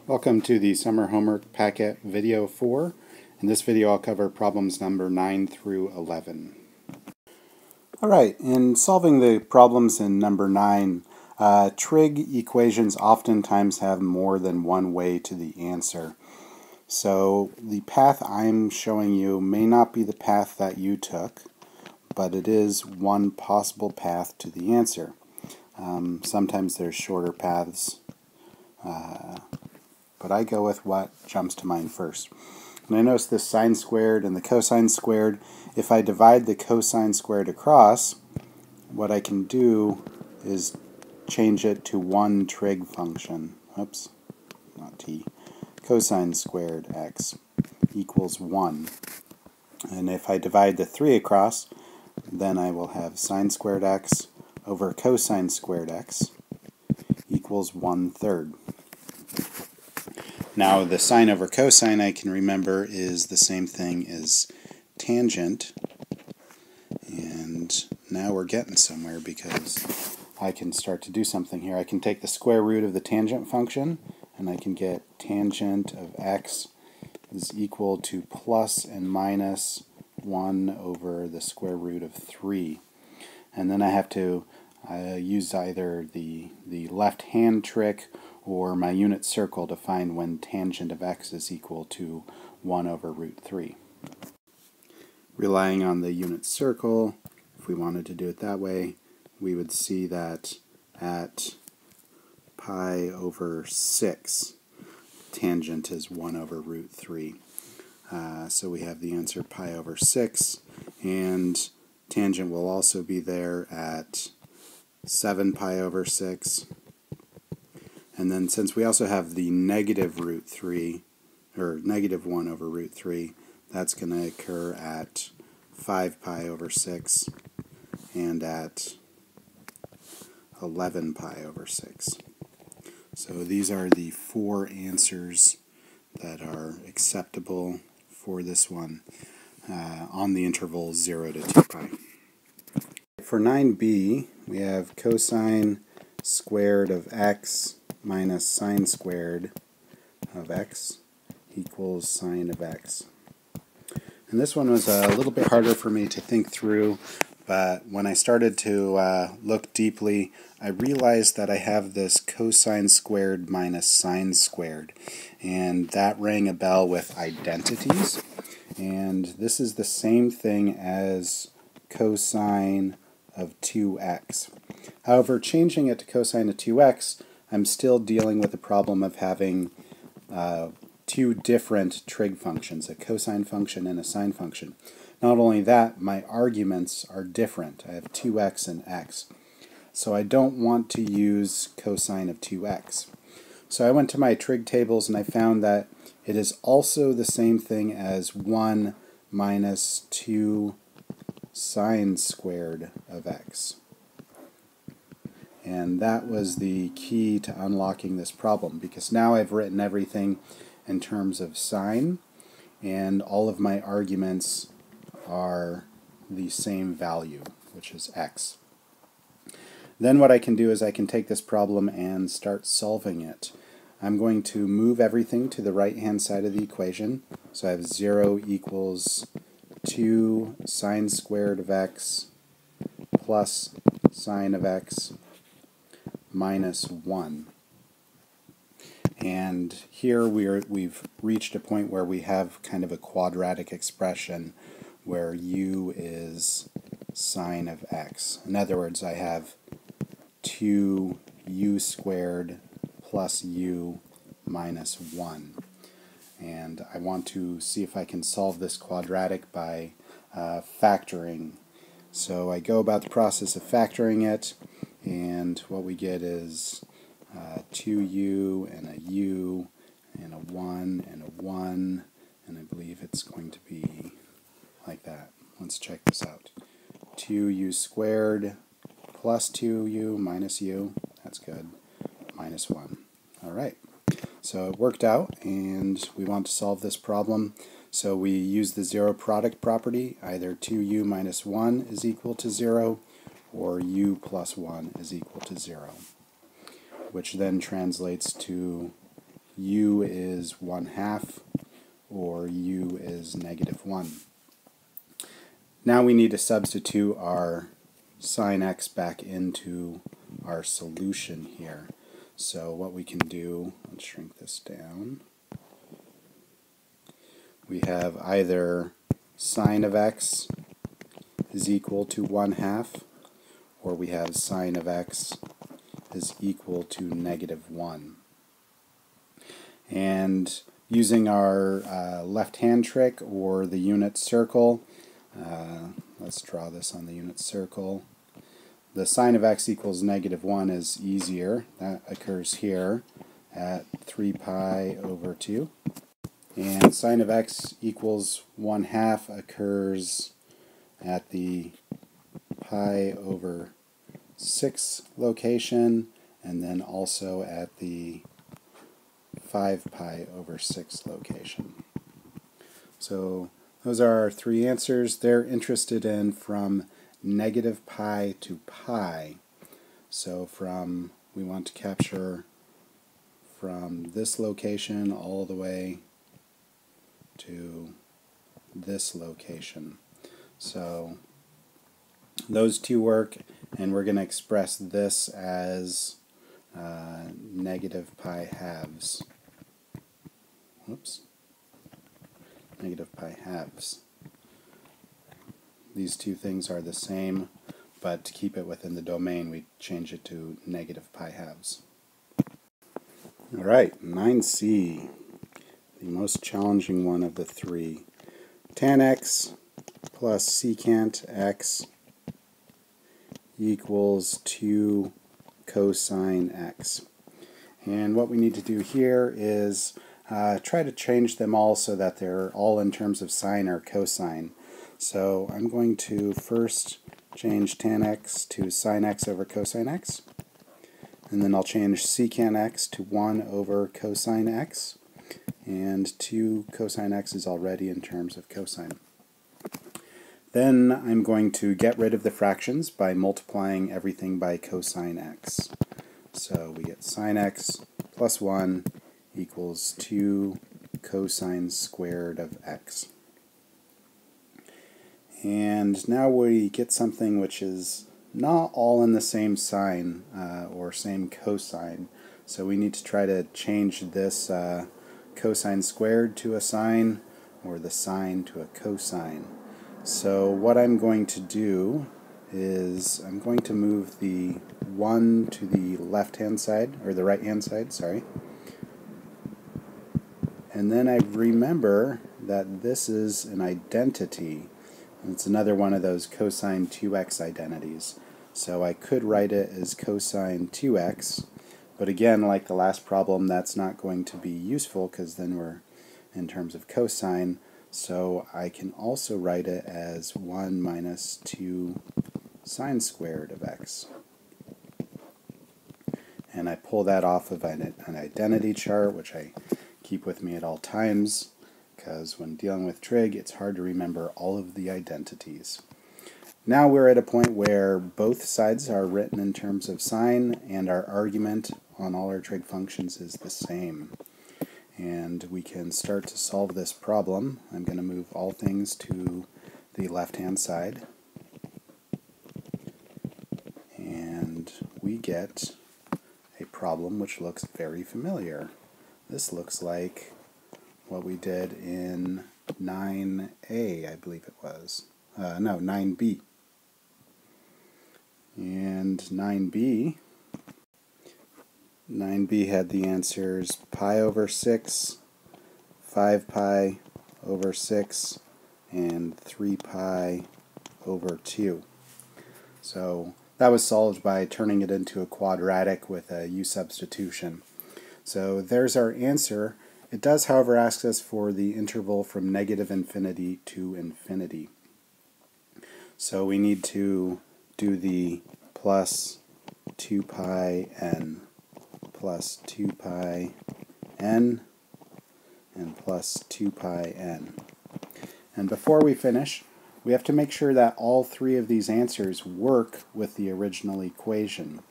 Welcome to the Summer Homework Packet Video 4. In this video I'll cover problems number 9 through 11. Alright, in solving the problems in number 9, trig equations oftentimes have more than one way to the answer. So the path I'm showing you may not be the path that you took, but it is one possible path to the answer. Sometimes there's shorter paths, but I go with what jumps to mind first. And I notice this sine squared and the cosine squared. If I divide the cosine squared across, what I can do is change it to one trig function. Oops, not t. Cosine squared x equals 1. And if I divide the 3 across, then I will have sine squared x over cosine squared x equals 1/3. Now the sine over cosine, I can remember, is the same thing as tangent, and now we're getting somewhere because I can start to do something here. I can take the square root of the tangent function, and I can get tangent of x is equal to plus and minus 1 over the square root of 3. And then I have to use either the left-hand trick or my unit circle to find when tangent of x is equal to 1 over root 3. Relying on the unit circle, if we wanted to do it that way, we would see that at pi over 6, tangent is 1 over root 3. So we have the answer pi over 6, and tangent will also be there at 7 pi over 6. And then since we also have the negative root 3, or negative 1 over root 3, that's going to occur at 5 pi over 6 and at 11 pi over 6. So these are the 4 answers that are acceptable for this one on the interval 0 to 2 pi. For 9b, we have cosine squared of x minus sine squared of x equals sine of x. And this one was a little bit harder for me to think through, but when I started to look deeply, I realized that I have this cosine squared minus sine squared, and that rang a bell with identities. And this is the same thing as cosine of 2x. However, changing it to cosine of 2x, I'm still dealing with the problem of having two different trig functions, a cosine function and a sine function. Not only that, my arguments are different. I have 2x and x. So I don't want to use cosine of 2x. So I went to my trig tables and I found that it is also the same thing as 1 minus 2 sine squared of x. And that was the key to unlocking this problem, because now I've written everything in terms of sine, and all of my arguments are the same value, which is x. Then what I can do is I can take this problem and start solving it. I'm going to move everything to the right-hand side of the equation. So I have 0 equals 2 sine squared of x plus sine of x minus 1. And here we've reached a point where we have kind of a quadratic expression where u is sine of x. In other words, I have 2u squared plus u minus 1. And I want to see if I can solve this quadratic by factoring. So I go about the process of factoring it, and what we get is 2u and a u and a 1 and a 1, and I believe it's going to be like that. Let's check this out. 2u squared plus 2u minus u, that's good, minus 1. Alright, so it worked out, and we want to solve this problem. So we use the zero product property. Either 2u minus 1 is equal to 0, or u plus 1 is equal to 0, which then translates to u is 1/2 or u is -1. Now we need to substitute our sine x back into our solution here. So what we can do, let's shrink this down. We have either sine of x is equal to 1/2, or we have sine of x is equal to -1. And using our left-hand trick or the unit circle, let's draw this on the unit circle. The sine of x equals -1 is easier. That occurs here at 3 pi over 2. And sine of x equals 1/2 occurs at the pi over 6 location, and then also at the 5 pi over 6 location. So those are our three answers. They're interested in from -pi to pi. So we want to capture from this location all the way to this location. So those two work, and we're going to express this as -pi halves. Whoops. -pi halves. These two things are the same, but to keep it within the domain, we change it to -pi halves. All right, 9c, the most challenging one of the three. Tan x plus secant x equals 2 cosine x. And what we need to do here is try to change them all so that they're all in terms of sine or cosine. So I'm going to first change tan x to sine x over cosine x, and then I'll change secant x to 1 over cosine x, and 2 cosine x is already in terms of cosine. Then I'm going to get rid of the fractions by multiplying everything by cosine x. So we get sine x plus 1 equals 2 cosine squared of x. And now we get something which is not all in the same sine or same cosine. So we need to try to change this cosine squared to a sine, or the sine to a cosine. So what I'm going to do is I'm going to move the 1 to the left-hand side, or the right-hand side, sorry. And then I remember that this is an identity. It's another one of those cosine 2x identities. So I could write it as cosine 2x, but again, like the last problem, that's not going to be useful because then we're in terms of cosine. So I can also write it as 1 minus 2 sine squared of x. And I pull that off of an identity chart, which I keep with me at all times, because when dealing with trig, it's hard to remember all of the identities. Now we're at a point where both sides are written in terms of sine, and our argument on all our trig functions is the same. And we can start to solve this problem. I'm going to move all things to the left-hand side. And we get a problem which looks very familiar. This looks like what we did in 9a, I believe it was. No, 9b. And 9b had the answers pi over 6, 5 pi over 6, and 3 pi over 2. So that was solved by turning it into a quadratic with a u substitution. So there's our answer. It does, however, ask us for the interval from -infinity to infinity. So we need to do the plus 2 pi n plus 2 pi n and plus 2 pi n. And before we finish, we have to make sure that all three of these answers work with the original equation.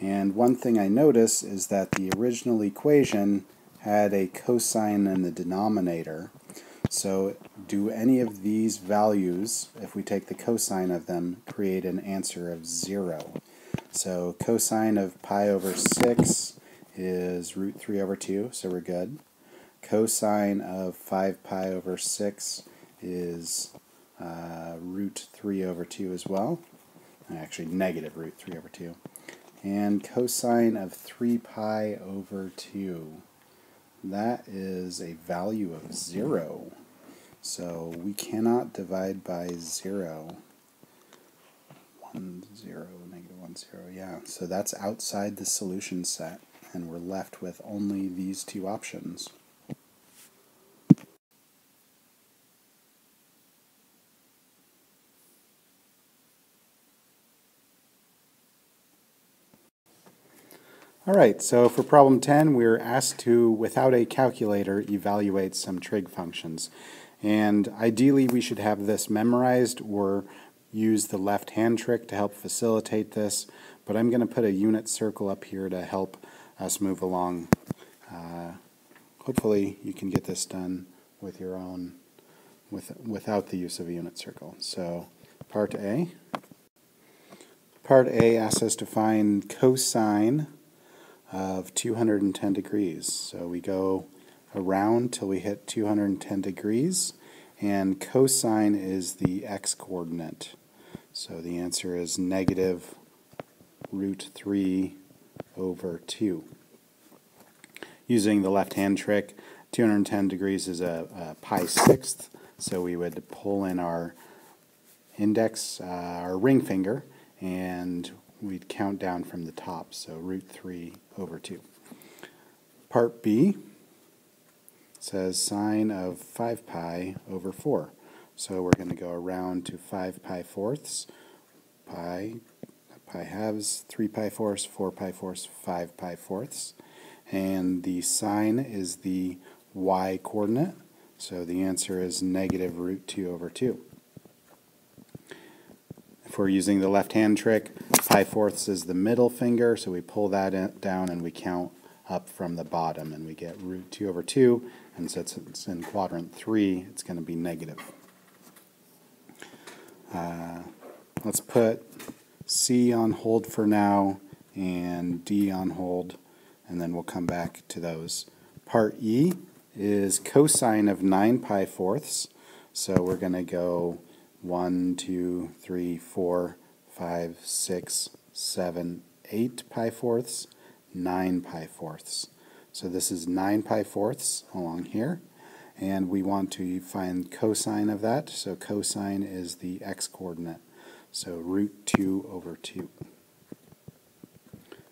And one thing I notice is that the original equation had a cosine in the denominator. So do any of these values, if we take the cosine of them, create an answer of 0? So cosine of pi over 6 is root 3 over 2, so we're good. Cosine of 5 pi over 6 is root 3 over 2 as well. Actually, negative root 3 over 2. And cosine of 3 pi over 2, that is a value of 0. So we cannot divide by 0. 1, 0, negative 1, 0, yeah. So that's outside the solution set, and we're left with only these two options. Alright, so for problem 10, we're asked to, without a calculator, evaluate some trig functions. And ideally we should have this memorized or use the left-hand trick to help facilitate this, but I'm going to put a unit circle up here to help us move along. Hopefully you can get this done with your own, without the use of a unit circle. So part A. Part A asks us to find cosine of 210 degrees. So we go around till we hit 210 degrees, and cosine is the x-coordinate. So the answer is negative root 3 over 2. Using the left-hand trick, 210 degrees is a pi sixth, so we would pull in our index, our ring finger, and we'd count down from the top, so root 3 over 2. Part B says sine of 5 pi over 4. So we're going to go around to 5 pi fourths, pi halves, 3 pi fourths, 4 pi fourths, 5 pi fourths. And the sine is the y-coordinate, so the answer is negative root 2 over 2. If we're using the left-hand trick, pi fourths is the middle finger, so we pull that down and we count up from the bottom, and we get root 2 over 2, and since it's in quadrant 3, it's going to be negative. Let's put C on hold for now and D on hold, and then we'll come back to those. Part E is cosine of 9 pi fourths, so we're going to go 1, 2, 3, 4, 5, 6, 7, 8 pi fourths, 9 pi fourths. So this is 9 pi fourths along here, and we want to find cosine of that. So cosine is the x-coordinate, so root 2 over 2.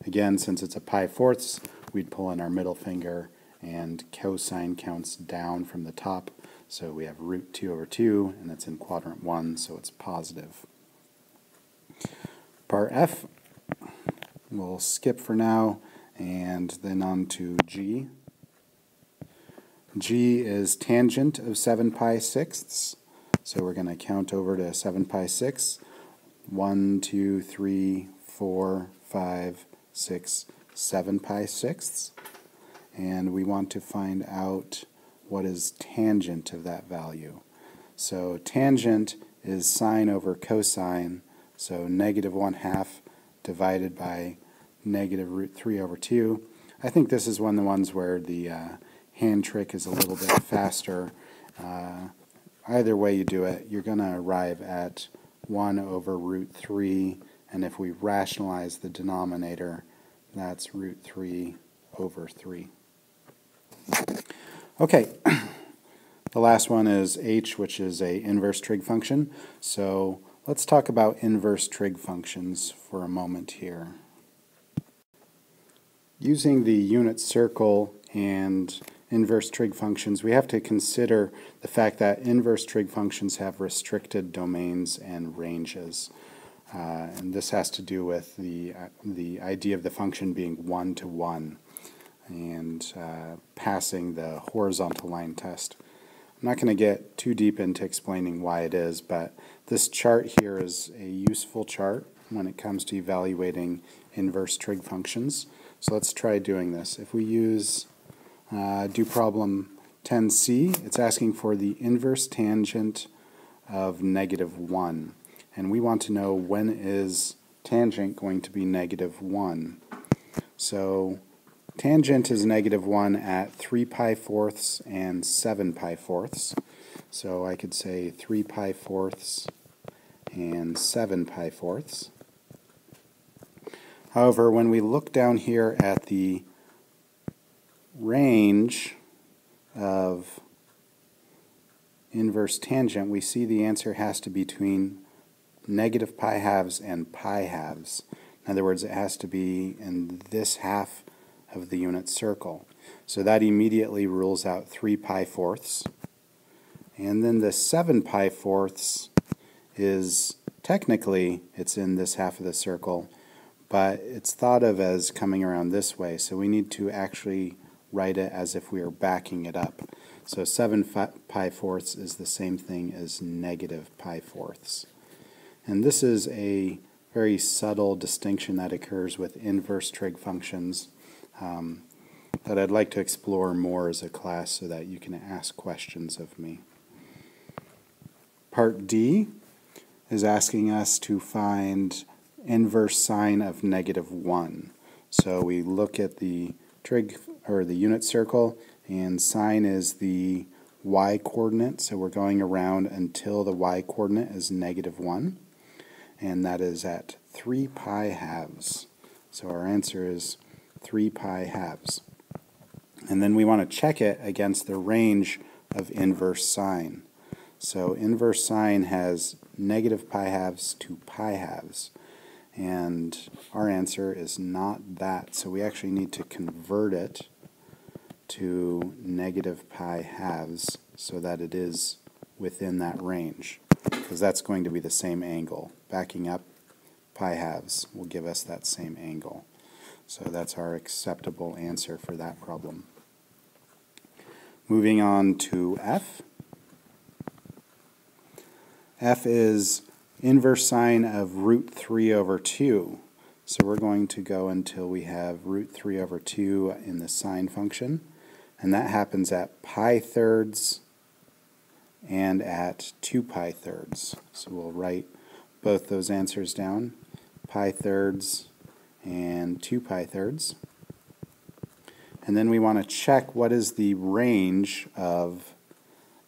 Again, since it's a pi fourths, we'd pull in our middle finger, and cosine counts down from the top. So we have root 2 over 2, and it's in quadrant 1, so it's positive. Part F, we'll skip for now, and then on to G. G is tangent of 7 pi sixths, so we're going to count over to 7 pi sixths. 1, 2, 3, 4, 5, 6, 7 pi sixths. And we want to find out what is tangent of that value. So tangent is sine over cosine, so negative 1/2 divided by negative root 3 over 2. I think this is one of the ones where the hand trick is a little bit faster. Either way you do it, you're going to arrive at 1 over root 3, and if we rationalize the denominator, that's root 3 over 3. Okay, the last one is h, which is a inverse trig function. So let's talk about inverse trig functions for a moment here. Using the unit circle and inverse trig functions, we have to consider the fact that inverse trig functions have restricted domains and ranges. And this has to do with the idea of the function being 1-to-1 and passing the horizontal line test. I'm not going to get too deep into explaining why it is, but this chart here is a useful chart when it comes to evaluating inverse trig functions. So let's try doing this. If we use do problem 10c. It's asking for the inverse tangent of -1. And we want to know when is tangent going to be -1. So tangent is -1 at 3 pi fourths and 7 pi fourths. So I could say 3 pi fourths and 7 pi fourths. However, when we look down here at the range of inverse tangent, we see the answer has to be between -pi halves and pi halves. In other words, it has to be in this half of the unit circle. So that immediately rules out 3 pi fourths. And then the 7 pi fourths is technically it's in this half of the circle, but it's thought of as coming around this way, so we need to actually write it as if we were backing it up. So 7 pi fourths is the same thing as -pi fourths. And this is a very subtle distinction that occurs with inverse trig functions that I'd like to explore more as a class so that you can ask questions of me. Part D is asking us to find inverse sine of -1. So we look at the trig or the unit circle, and sine is the y coordinate, so we're going around until the y coordinate is -1, and that is at 3 pi halves. So our answer is 3 pi halves. And then we want to check it against the range of inverse sine. So inverse sine has -pi halves to pi halves. And our answer is not that. So we actually need to convert it to -pi halves so that it is within that range, because that's going to be the same angle. Backing up pi halves will give us that same angle. So that's our acceptable answer for that problem. Moving on to F. F is inverse sine of root 3 over 2. So we're going to go until we have root 3 over 2 in the sine function. And that happens at pi thirds and at 2 pi thirds. So we'll write both those answers down, pi thirds and 2 pi thirds. And then we want to check what is the range of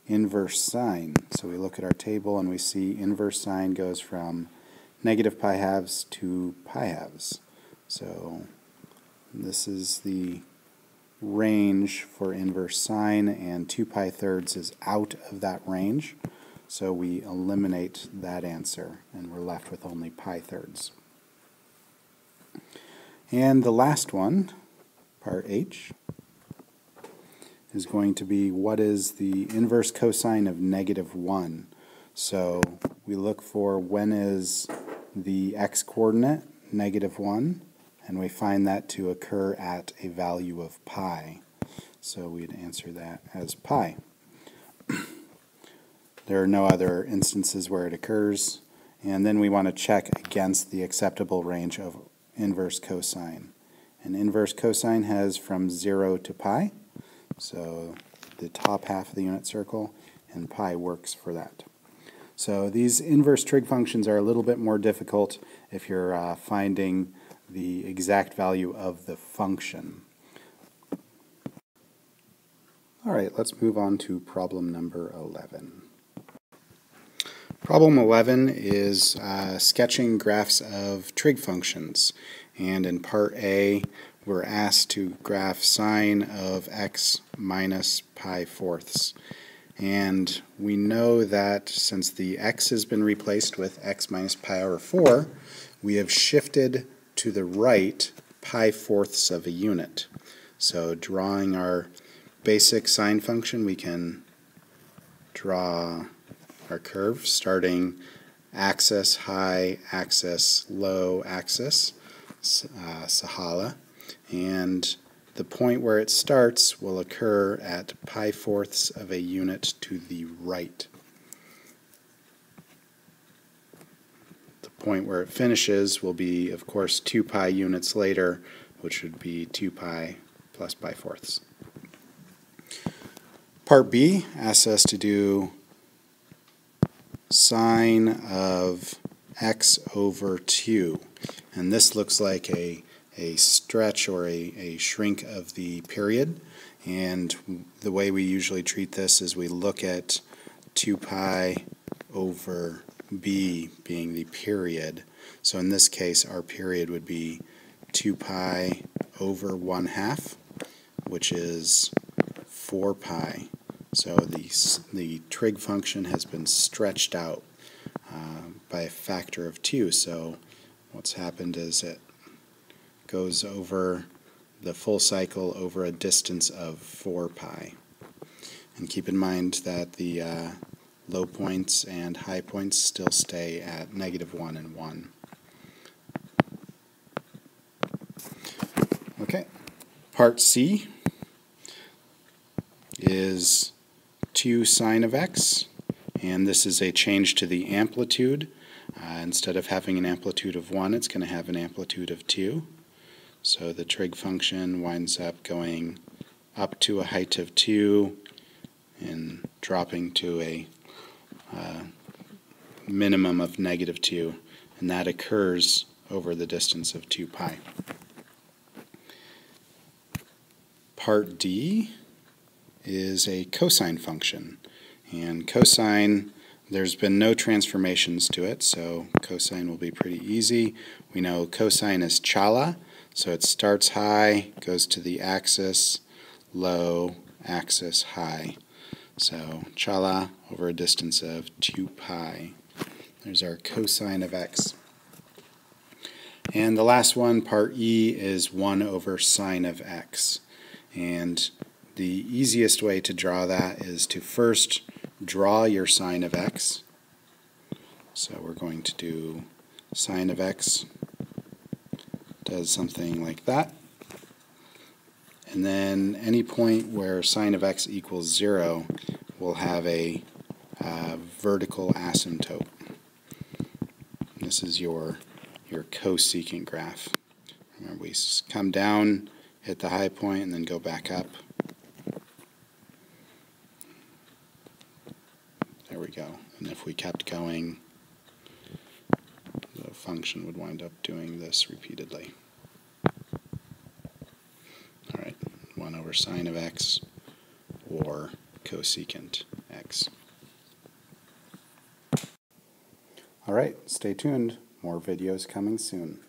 inverse sine. So we look at our table and we see inverse sine goes from -pi halves to pi halves. So this is the range for inverse sine, and 2 pi thirds is out of that range. So we eliminate that answer and we're left with only pi thirds. And the last one, part H, is going to be what is the inverse cosine of -1. So we look for when is the x-coordinate -1, and we find that to occur at a value of pi. So we'd answer that as pi. There are no other instances where it occurs, and then we want to check against the acceptable range of inverse cosine. And inverse cosine has from 0 to pi, so the top half of the unit circle, and pi works for that. So these inverse trig functions are a little bit more difficult if you're finding the exact value of the function. All right, let's move on to problem number 11. Problem 11 is sketching graphs of trig functions. And in part A, we're asked to graph sine of x minus pi fourths. And we know that since the x has been replaced with x minus pi over 4, we have shifted to the right pi fourths of a unit. So drawing our basic sine function, we can draw our curve starting axis high, axis low, axis, Sahala, and the point where it starts will occur at pi fourths of a unit to the right. The point where it finishes will be, of course, 2 pi units later, which would be 2 pi plus pi fourths. Part B asks us to do sine of x over 2. And this looks like a stretch or a shrink of the period. And the way we usually treat this is we look at 2 pi over b being the period. So in this case, our period would be 2 pi over 1/2, which is 4 pi. So the trig function has been stretched out by a factor of 2. So what's happened is it goes over the full cycle over a distance of 4 pi. And keep in mind that the low points and high points still stay at -1 and 1. Okay, part C is 2 sine of x, and this is a change to the amplitude. Instead of having an amplitude of 1, it's going to have an amplitude of 2. So the trig function winds up going up to a height of 2 and dropping to a minimum of -2, and that occurs over the distance of 2 pi. Part D is a cosine function, and cosine, there's been no transformations to it, so cosine will be pretty easy. We know cosine is chala, so it starts high, goes to the axis, low, axis, high. So chala over a distance of 2 pi. There's our cosine of x. And the last one, part E, is 1 over sine of x. And the easiest way to draw that is to first draw your sine of x. So we're going to do sine of x does something like that. And then any point where sine of x equals 0 will have a vertical asymptote. This is your cosecant graph. Remember, we come down, hit the high point, and then go back up. There we go. And if we kept going, the function would wind up doing this repeatedly. All right, 1 over sine of x or cosecant x. All right, stay tuned. More videos coming soon.